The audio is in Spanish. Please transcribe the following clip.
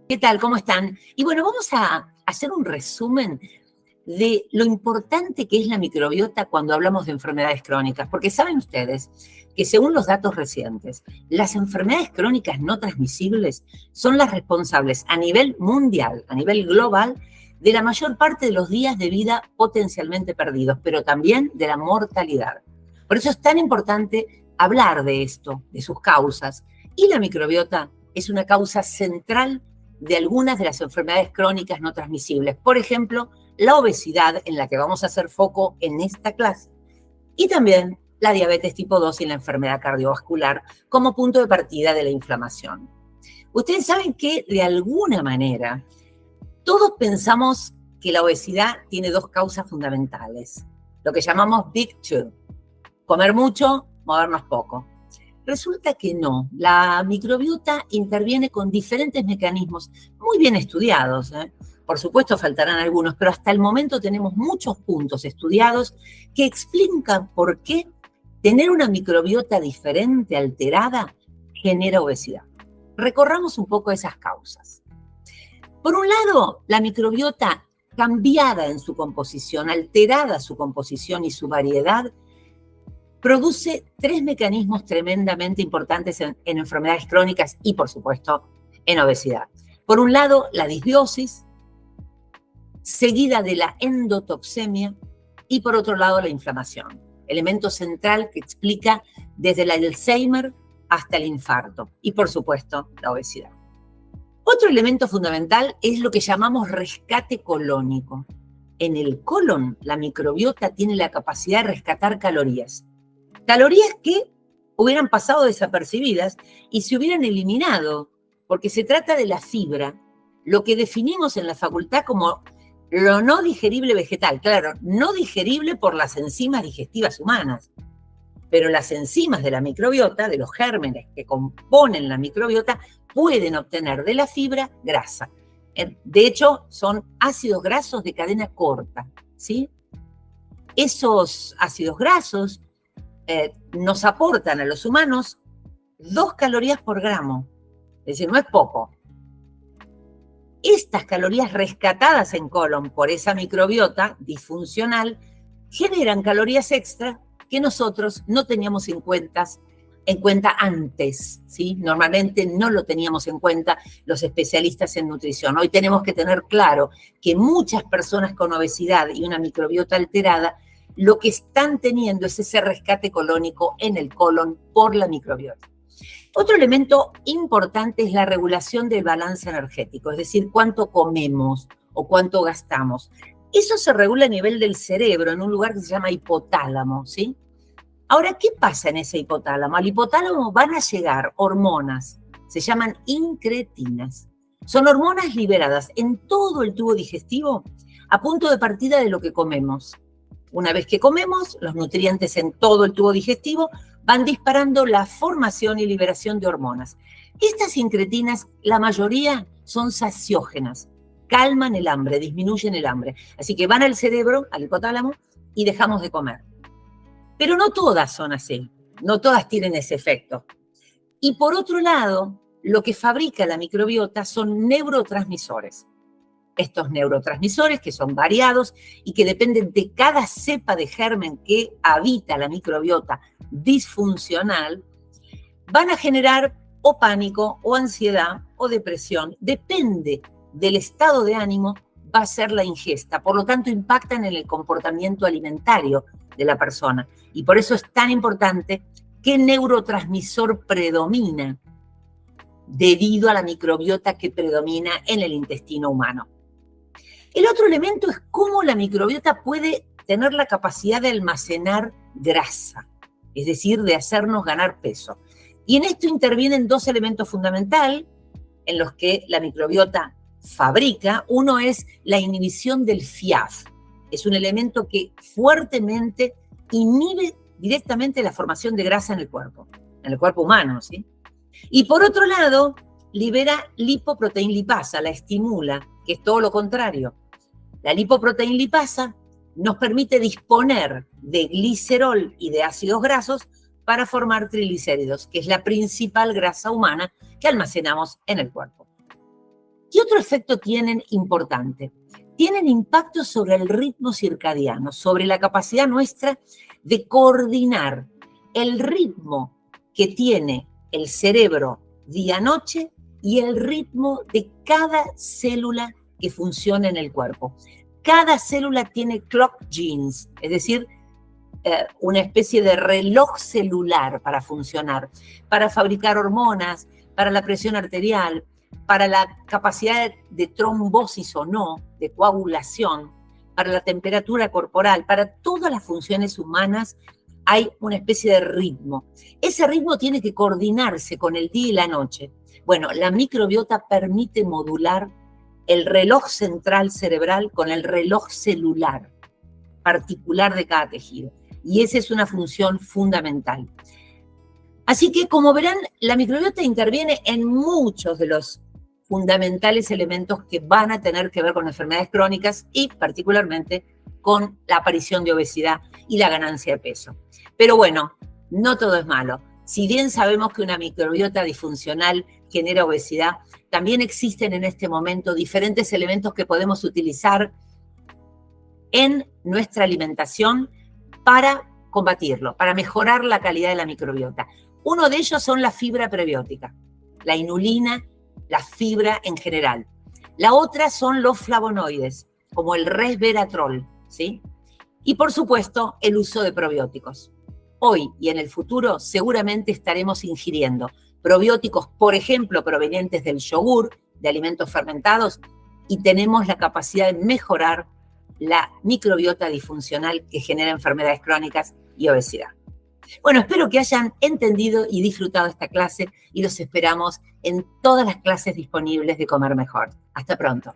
¿Qué tal? ¿Cómo están? Y bueno, vamos a hacer un resumen de lo importante que es la microbiota cuando hablamos de enfermedades crónicas, porque saben ustedes que según los datos recientes, las enfermedades crónicas no transmisibles son las responsables a nivel mundial, a nivel global, de la mayor parte de los días de vida potencialmente perdidos, pero también de la mortalidad. Por eso es tan importante hablar de esto, de sus causas, y la microbiota es una causa central de algunas de las enfermedades crónicas no transmisibles. Por ejemplo, la obesidad, en la que vamos a hacer foco en esta clase, y también la diabetes tipo 2 y la enfermedad cardiovascular como punto de partida de la inflamación. Ustedes saben que, de alguna manera, todos pensamos que la obesidad tiene dos causas fundamentales, lo que llamamos Big Two: comer mucho, movernos poco. Resulta que no. La microbiota interviene con diferentes mecanismos muy bien estudiados. Por supuesto faltarán algunos, pero hasta el momento tenemos muchos puntos estudiados que explican por qué tener una microbiota diferente, alterada, genera obesidad. Recorramos un poco esas causas. Por un lado, la microbiota cambiada en su composición, alterada su composición y su variedad, produce tres mecanismos tremendamente importantes en enfermedades crónicas y, por supuesto, en obesidad. Por un lado, la disbiosis, seguida de la endotoxemia, y por otro lado, la inflamación, elemento central que explica desde el Alzheimer hasta el infarto y, por supuesto, la obesidad. Otro elemento fundamental es lo que llamamos rescate colónico. En el colon, la microbiota tiene la capacidad de rescatar calorías. Calorías que hubieran pasado desapercibidas y se hubieran eliminado, porque se trata de la fibra, lo que definimos en la facultad como lo no digerible vegetal. Claro, no digerible por las enzimas digestivas humanas, pero las enzimas de la microbiota, de los gérmenes que componen la microbiota, pueden obtener de la fibra grasa. De hecho, son ácidos grasos de cadena corta, ¿sí? Esos ácidos grasos nos aportan a los humanos 2 calorías por gramo, es decir, no es poco. Estas calorías rescatadas en colon por esa microbiota disfuncional generan calorías extra que nosotros no teníamos en cuenta antes, ¿sí? Normalmente no lo teníamos en cuenta los especialistas en nutrición. Hoy tenemos que tener claro que muchas personas con obesidad y una microbiota alterada lo que están teniendo es ese rescate colónico en el colon por la microbiota. Otro elemento importante es la regulación del balance energético, es decir, cuánto comemos o cuánto gastamos. Eso se regula a nivel del cerebro, en un lugar que se llama hipotálamo, ¿sí? Ahora, ¿qué pasa en ese hipotálamo? Al hipotálamo van a llegar hormonas, se llaman incretinas. Son hormonas liberadas en todo el tubo digestivo a punto de partida de lo que comemos. Una vez que comemos, los nutrientes en todo el tubo digestivo van disparando la formación y liberación de hormonas. Estas incretinas, la mayoría son saciógenas, calman el hambre, disminuyen el hambre. Así que van al cerebro, al hipotálamo, y dejamos de comer. Pero no todas son así, no todas tienen ese efecto. Y por otro lado, lo que fabrica la microbiota son neurotransmisores. Estos neurotransmisores, que son variados y que dependen de cada cepa de germen que habita la microbiota disfuncional, van a generar o pánico, o ansiedad, o depresión. Depende del estado de ánimo, va a ser la ingesta. Por lo tanto, impactan en el comportamiento alimentario de la persona. Y por eso es tan importante qué neurotransmisor predomina debido a la microbiota que predomina en el intestino humano. El otro elemento es cómo la microbiota puede tener la capacidad de almacenar grasa, es decir, de hacernos ganar peso. Y en esto intervienen dos elementos fundamentales en los que la microbiota fabrica. Uno es la inhibición del FIAF. Es un elemento que fuertemente inhibe directamente la formación de grasa en el cuerpo humano, ¿sí? Y por otro lado, libera lipoproteína lipasa, la estimula, que es todo lo contrario. La lipoproteína lipasa nos permite disponer de glicerol y de ácidos grasos para formar triglicéridos, que es la principal grasa humana que almacenamos en el cuerpo. ¿Qué otro efecto tienen importante? Tienen impacto sobre el ritmo circadiano, sobre la capacidad nuestra de coordinar el ritmo que tiene el cerebro día-noche y el ritmo de cada célula que funciona en el cuerpo. Cada célula tiene clock genes, es decir, una especie de reloj celular para funcionar, para fabricar hormonas, para la presión arterial, para la capacidad de trombosis o no, de coagulación, para la temperatura corporal, para todas las funciones humanas hay una especie de ritmo. Ese ritmo tiene que coordinarse con el día y la noche. Bueno, la microbiota permite modular el reloj central cerebral con el reloj celular particular de cada tejido. Y esa es una función fundamental. Así que, como verán, la microbiota interviene en muchos de los fundamentales elementos que van a tener que ver con enfermedades crónicas y particularmente con la aparición de obesidad y la ganancia de peso. Pero bueno, no todo es malo. Si bien sabemos que una microbiota disfuncional genera obesidad, también existen en este momento diferentes elementos que podemos utilizar en nuestra alimentación para combatirlo, para mejorar la calidad de la microbiota. Uno de ellos son la fibra prebiótica, la inulina, la fibra en general. La otra son los flavonoides, como el resveratrol, ¿sí? Y por supuesto, el uso de probióticos. Hoy y en el futuro seguramente estaremos ingiriendo probióticos, por ejemplo, provenientes del yogur, de alimentos fermentados, y tenemos la capacidad de mejorar la microbiota disfuncional que genera enfermedades crónicas y obesidad. Bueno, espero que hayan entendido y disfrutado esta clase y los esperamos en todas las clases disponibles de Comer Mejor. Hasta pronto.